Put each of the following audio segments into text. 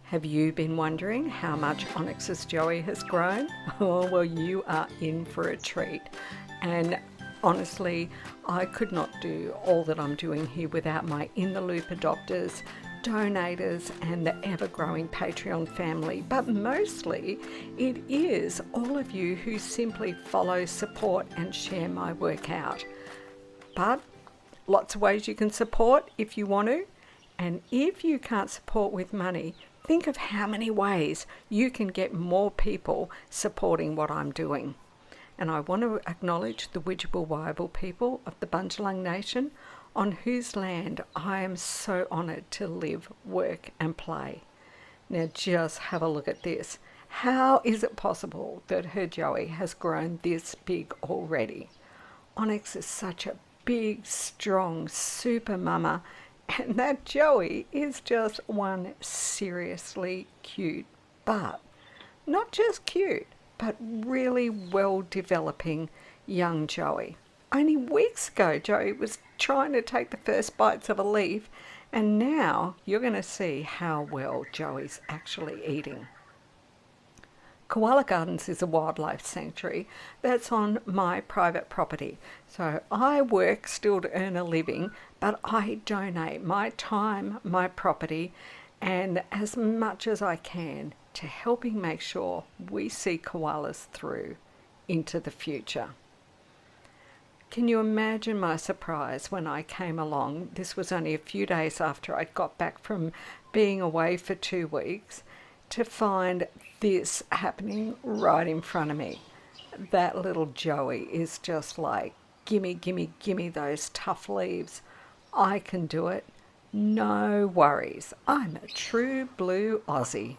Have you been wondering how much Onyx's Joey has grown? Oh, well, you are in for a treat. And honestly, I could not do all that I'm doing here without my in-the-loop adopters, donators, and the ever-growing Patreon family. But mostly, it is all of you who simply follow, support, and share my work out. But lots of ways you can support if you want to. And if you can't support with money, think of how many ways you can get more people supporting what I'm doing. And I want to acknowledge the Widjabul Waiable people of the Bundjalung Nation, on whose land I am so honoured to live, work and play. Now just have a look at this. How is it possible that her Joey has grown this big already? Onyx is such a big, strong, super mama, and that Joey is just one seriously cute, but not just cute, but really well developing young Joey. Only weeks ago, Joey was trying to take the first bites of a leaf, and now you're going to see how well Joey's actually eating. Koala Gardens is a wildlife sanctuary that's on my private property. So I work still to earn a living, but I donate my time, my property, and as much as I can to helping make sure we see koalas through into the future. Can you imagine my surprise when I came along? This was only a few days after I got back from being away for 2 weeks, to find this happening right in front of me. That little Joey is just like, gimme, gimme, gimme those tough leaves. I can do it. No worries. I'm a true blue Aussie.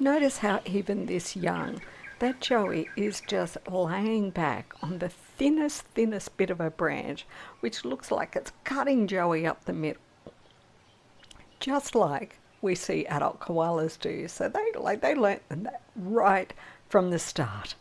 Notice how even this young, that Joey is just laying back on the thinnest bit of a branch, which looks like it's cutting Joey up the middle, just like we see adult koalas do. So they learnt that right from the start.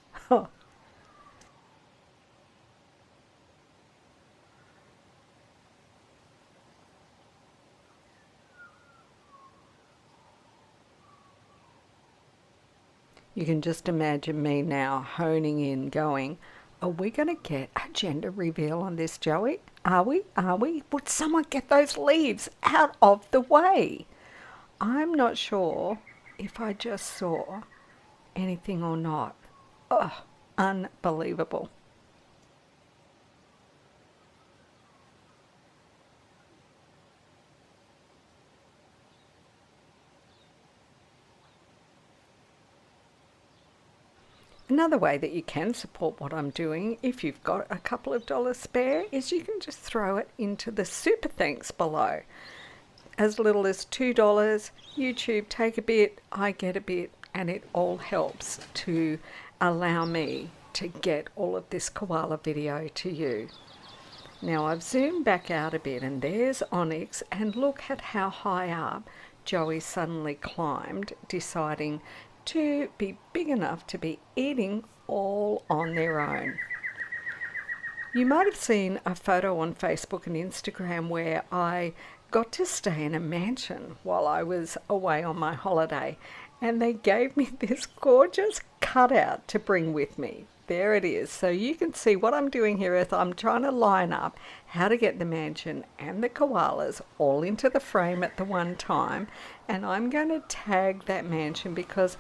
You can just imagine me now honing in, going, are we going to get a gender reveal on this, Joey? Are we? Are we? Would someone get those leaves out of the way? I'm not sure if I just saw anything or not. Oh, unbelievable. Another way that you can support what I'm doing, if you've got a couple of dollars spare, is you can just throw it into the super thanks below. As little as $2, YouTube take a bit, I get a bit, and it all helps to allow me to get all of this koala video to you. Now I've zoomed back out a bit, and there's Onyx, and look at how high up Joey suddenly climbed, deciding to be big enough to be eating all on their own. You might have seen a photo on Facebook and Instagram where I got to stay in a mansion while I was away on my holiday, and they gave me this gorgeous cutout to bring with me. There it is. So you can see what I'm doing here is I'm trying to line up how to get the mansion and the koalas all into the frame at the one time, and I'm going to tag that mansion because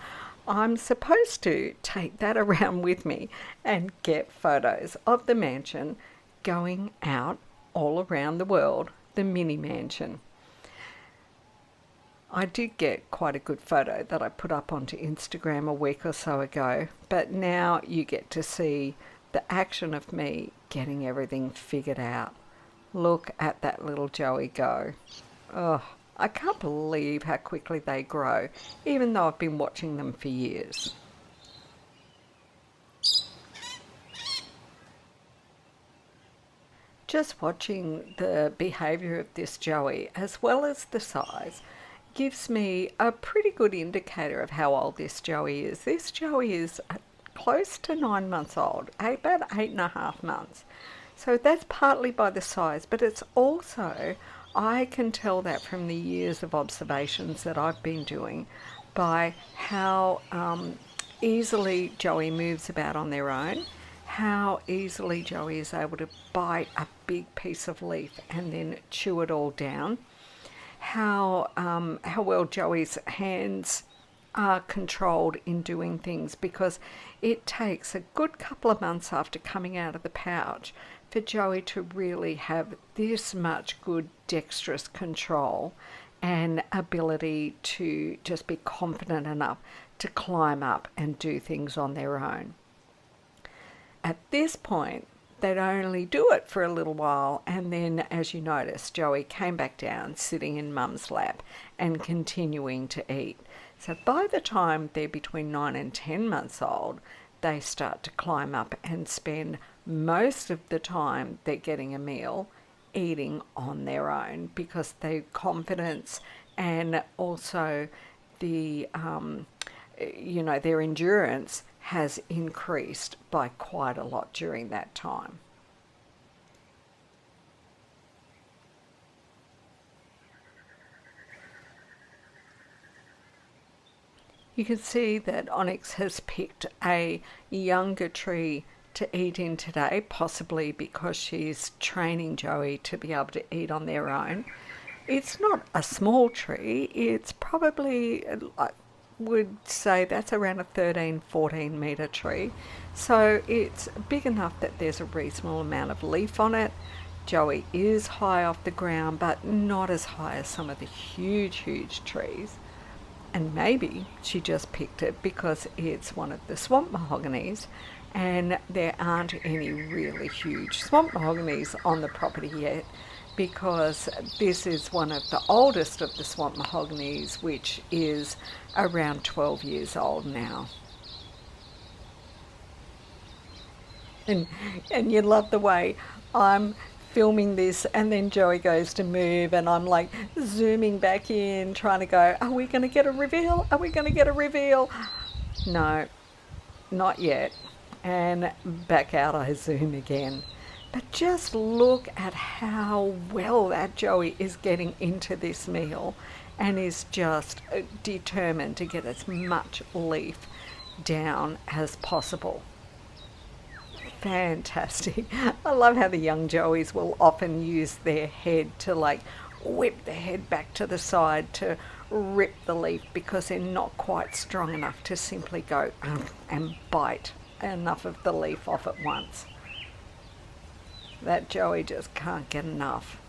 I'm supposed to take that around with me and get photos of the mansion going out all around the world, the mini mansion. I did get quite a good photo that I put up onto Instagram a week or so ago, but now you get to see the action of me getting everything figured out. Look at that little Joey go. Oh, I can't believe how quickly they grow, even though I've been watching them for years. Just watching the behaviour of this Joey, as well as the size, gives me a pretty good indicator of how old this Joey is. This Joey is close to 9 months old, about 8.5 months. So that's partly by the size, but it's also, I can tell that from the years of observations that I've been doing by how easily Joey moves about on their own, how easily Joey is able to bite a big piece of leaf and then chew it all down, how well Joey's hands are controlled in doing things, because it takes a good couple of months after coming out of the pouch for Joey to really have this much good dexterous control and ability to just be confident enough to climb up and do things on their own. At this point, they'd only do it for a little while, and then, as you notice, Joey came back down, sitting in Mum's lap and continuing to eat. So by the time they're between 9 and 10 months old, they start to climb up and spend most of the time they're getting a meal eating on their own, because their confidence and also the their endurance has increased by quite a lot during that time. You can see that Onyx has picked a younger tree to eat in today, possibly because she's training Joey to be able to eat on their own. It's not a small tree, it's probably, I would say that's around a 13-14 metre tree. So it's big enough that there's a reasonable amount of leaf on it. Joey is high off the ground, but not as high as some of the huge trees. And maybe she just picked it because it's one of the swamp mahoganies, and there aren't any really huge swamp mahoganies on the property yet, because this is one of the oldest of the swamp mahoganies, which is around 12 years old now. And you love the way I'm filming this, and then Joey goes to move and I'm like zooming back in, trying to go, are we going to get a reveal? Are we going to get a reveal? No, not yet. And back out I zoom again. But just look at how well that Joey is getting into this meal and is just determined to get as much leaf down as possible. Fantastic. I love how the young Joeys will often use their head to like whip the head back to the side to rip the leaf, because they're not quite strong enough to simply go and bite enough of the leaf off at once. That Joey just can't get enough.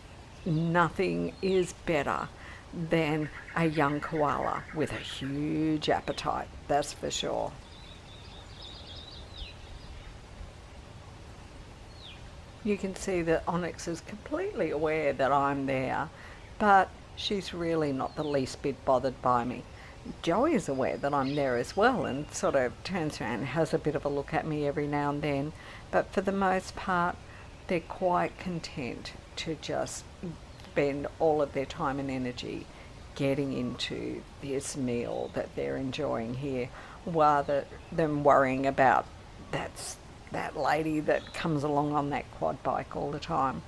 Nothing is better than a young koala with a huge appetite, that's for sure. You can see that Onyx is completely aware that I'm there, but she's really not the least bit bothered by me. Joey is aware that I'm there as well and sort of turns around and has a bit of a look at me every now and then, but for the most part they're quite content to just spend all of their time and energy getting into this meal that they're enjoying here, rather than worrying about that lady that comes along on that quad bike all the time.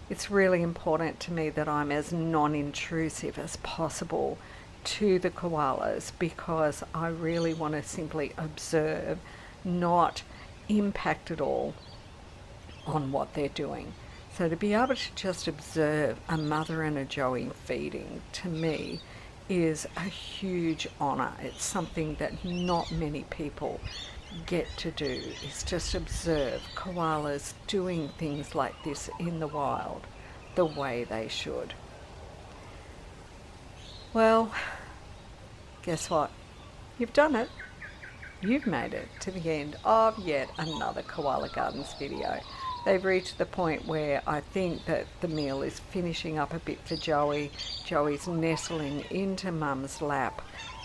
It's really important to me that I'm as non-intrusive as possible to the koalas, because I really want to simply observe, not impact at all on what they're doing. So to be able to just observe a mother and a joey feeding, to me, is a huge honour. It's something that not many people get to do, is just observe koalas doing things like this in the wild the way they should. Well, guess what? You've done it. You've made it to the end of yet another Koala Gardens video. They've reached the point where I think that the meal is finishing up a bit for Joey. Joey's nestling into Mum's lap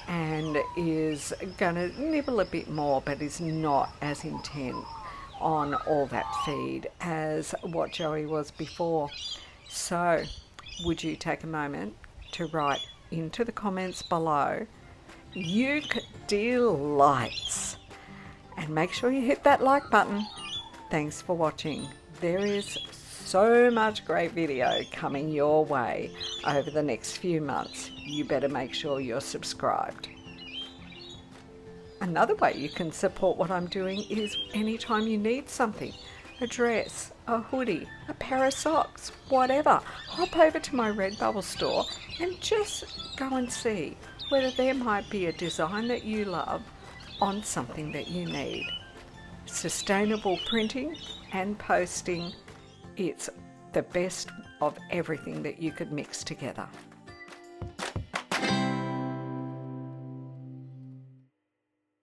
and is going to nibble a bit more, but is not as intent on all that feed as what Joey was before. So, would you take a moment to write into the comments below, "You delights," and make sure you hit that like button. Thanks for watching. There is so much great video coming your way over the next few months. You better make sure you're subscribed. Another way you can support what I'm doing is anytime you need something, a dress, a hoodie, a pair of socks, whatever, hop over to my Redbubble store and just go and see whether there might be a design that you love on something that you need. Sustainable printing and posting, it's the best of everything that you could mix together.